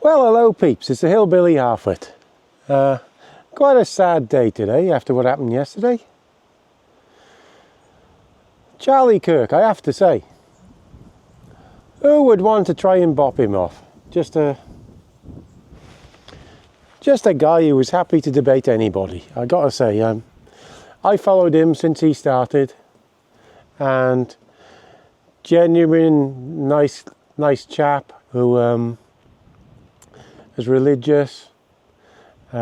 Well, hello peeps, it's the Hillbilly Halfwit. Quite a sad day today after what happened yesterday. Charlie Kirk, I have to say. Who would want to try and bop him off? Just a guy who was happy to debate anybody. I gotta say, I followed him since he started, and genuine nice chap who is religious. He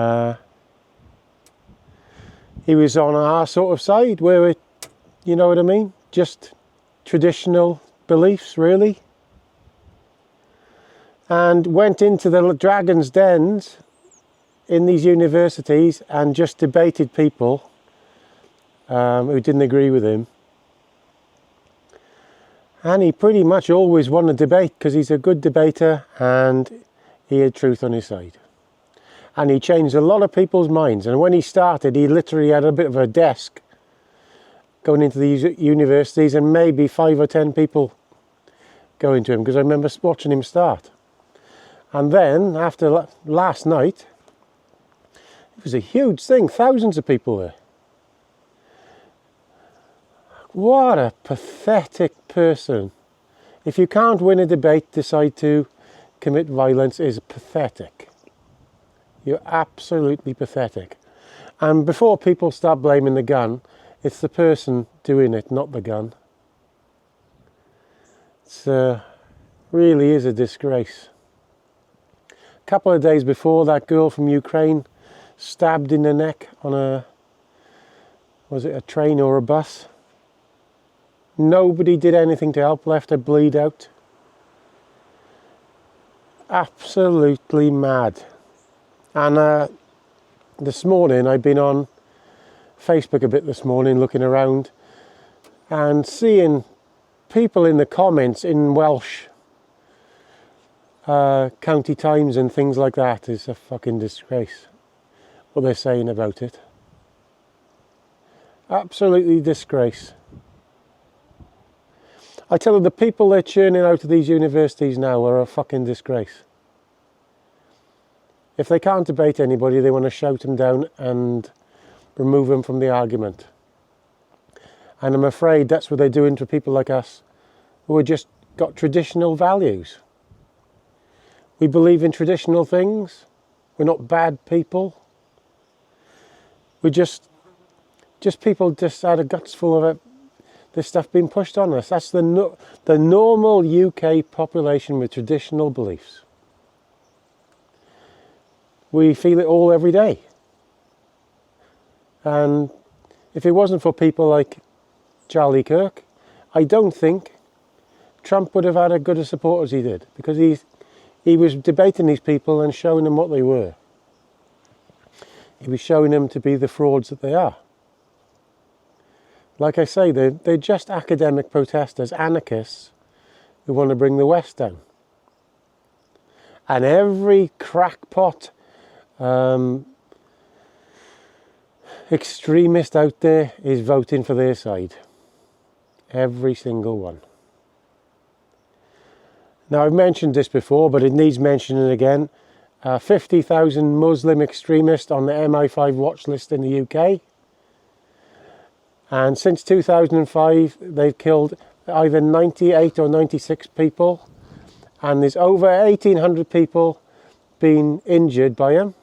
was on our sort of side where you know what I mean? Just traditional beliefs, really. And went into the dragon's dens in these universities and just debated people who didn't agree with him. And he pretty much always won a debate because he's a good debater and he had truth on his side. And he changed a lot of people's minds. And when he started, he literally had a bit of a desk going into these universities and maybe 5 or 10 people going to him, because I remember watching him start. And then, after last night, it was a huge thing, thousands of people there. What a pathetic person. If you can't win a debate, decide to commit violence is pathetic. You're absolutely pathetic. And before people start blaming the gun, it's the person doing it, not the gun. It really is a disgrace. A couple of days before, that girl from Ukraine stabbed in the neck on was it a train or a bus? Nobody did anything to help, left her bleed out. Absolutely mad. And this morning, I've been on Facebook a bit this morning, looking around and seeing people in the comments in Welsh County Times and things like that. Is a fucking disgrace what they're saying about it. Absolutely disgrace. I tell you, the people they're churning out of these universities now are a fucking disgrace. If they can't debate anybody, they want to shout them down and remove them from the argument. And I'm afraid that's what they're doing to people like us, who have just got traditional values. We believe in traditional things. We're not bad people. We're just people just out of guts full of this stuff being pushed on us. That's the normal UK population with traditional beliefs. We feel it all every day. And if it wasn't for people like Charlie Kirk, I don't think Trump would have had as good a support as he did, because he was debating these people and showing them what they were. He was showing them to be the frauds that they are. Like I say, they're just academic protesters, anarchists, who want to bring the West down. And every crackpot extremist out there is voting for their side. Every single one. Now, I've mentioned this before, but it needs mentioning again. 50,000 Muslim extremists on the MI5 watch list in the UK. And since 2005, they've killed either 98 or 96 people. And there's over 1,800 people been injured by them.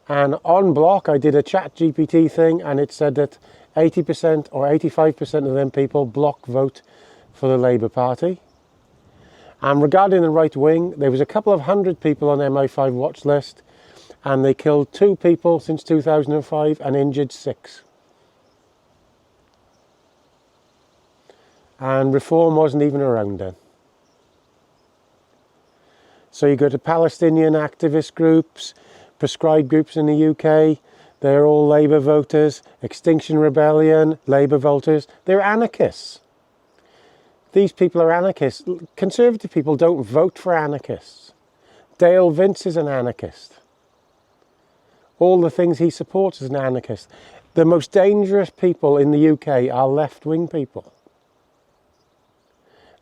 And on Block, I did a chat GPT thing, and it said that 80% or 85% of them people block vote for the Labour Party. And regarding the right wing, there was a couple of hundred people on MI5 watch list, and they killed 2 people since 2005 and injured 6. And reform wasn't even around then. So you go to Palestinian activist groups, prescribed groups in the UK, they're all Labour voters. Extinction Rebellion, Labour voters, they're anarchists. These people are anarchists. Conservative people don't vote for anarchists. Dale Vince is an anarchist. All the things he supports is an anarchist. The most dangerous people in the UK are left-wing people.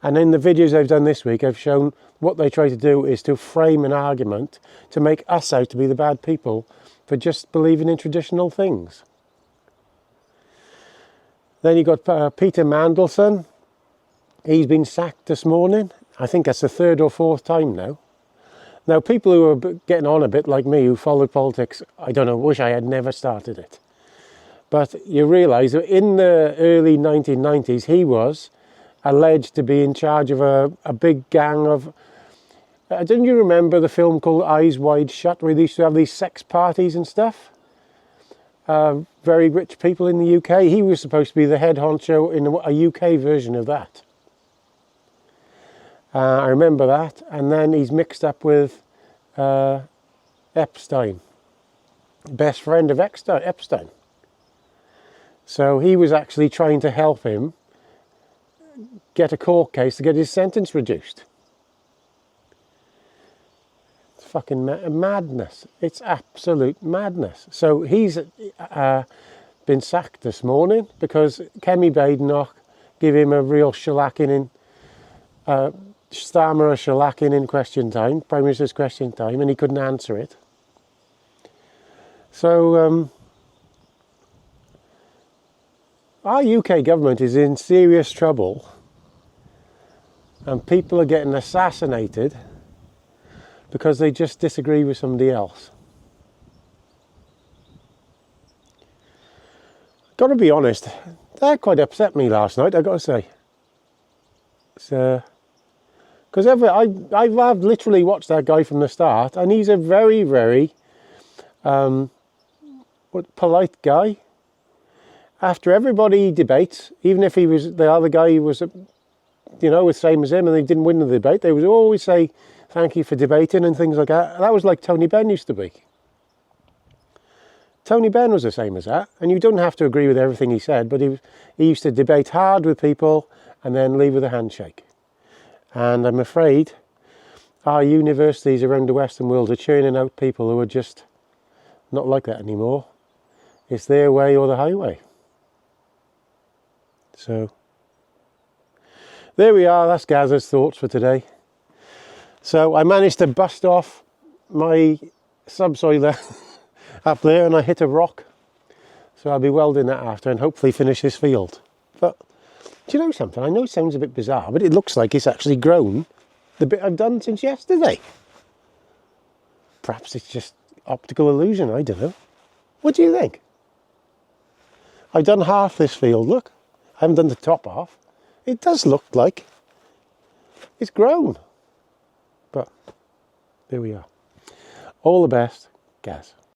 And in the videos I've done this week, I've shown what they try to do is to frame an argument to make us out to be the bad people for just believing in traditional things. Then you've got Peter Mandelson. He's been sacked this morning. I think that's the third or fourth time now. Now, people who are getting on a bit like me, who followed politics, I don't know, wish I had never started it. But you realise that in the early 1990s, he was alleged to be in charge of a big gang of... don't you remember the film called Eyes Wide Shut, where they used to have these sex parties and stuff? Very rich people in the UK. He was supposed to be the head honcho in a UK version of that. I remember that. And then he's mixed up with Epstein, best friend of Epstein. So he was actually trying to help him get a court case to get his sentence reduced. It's fucking madness. It's absolute madness. So he's been sacked this morning because Kemi Badenoch gave him a real shellacking in Starmer a shellacking in question time, Prime Minister's question time, and he couldn't answer it. So our UK government is in serious trouble, and people are getting assassinated because they just disagree with somebody else. Got to be honest, that quite upset me last night, I've got to say. Because I've literally watched that guy from the start, and he's a very, very polite guy. After everybody debates, even if he was the other guy who was, the same as him, and they didn't win the debate, they would always say, thank you for debating and things like that. That was like Tony Benn used to be. Tony Benn was the same as that, and you don't have to agree with everything he said, but he used to debate hard with people and then leave with a handshake. And I'm afraid our universities around the Western world are churning out people who are just not like that anymore. It's their way or the highway. So, there we are, that's Gaz's thoughts for today. So I managed to bust off my subsoiler up there, and I hit a rock. So I'll be welding that after and hopefully finish this field. But do you know something? I know it sounds a bit bizarre, but it looks like it's actually grown the bit I've done since yesterday. Perhaps it's just optical illusion, I don't know. What do you think? I've done half this field, look. I haven't done the top half. It does look like it's grown. But there we are. All the best, Gaz.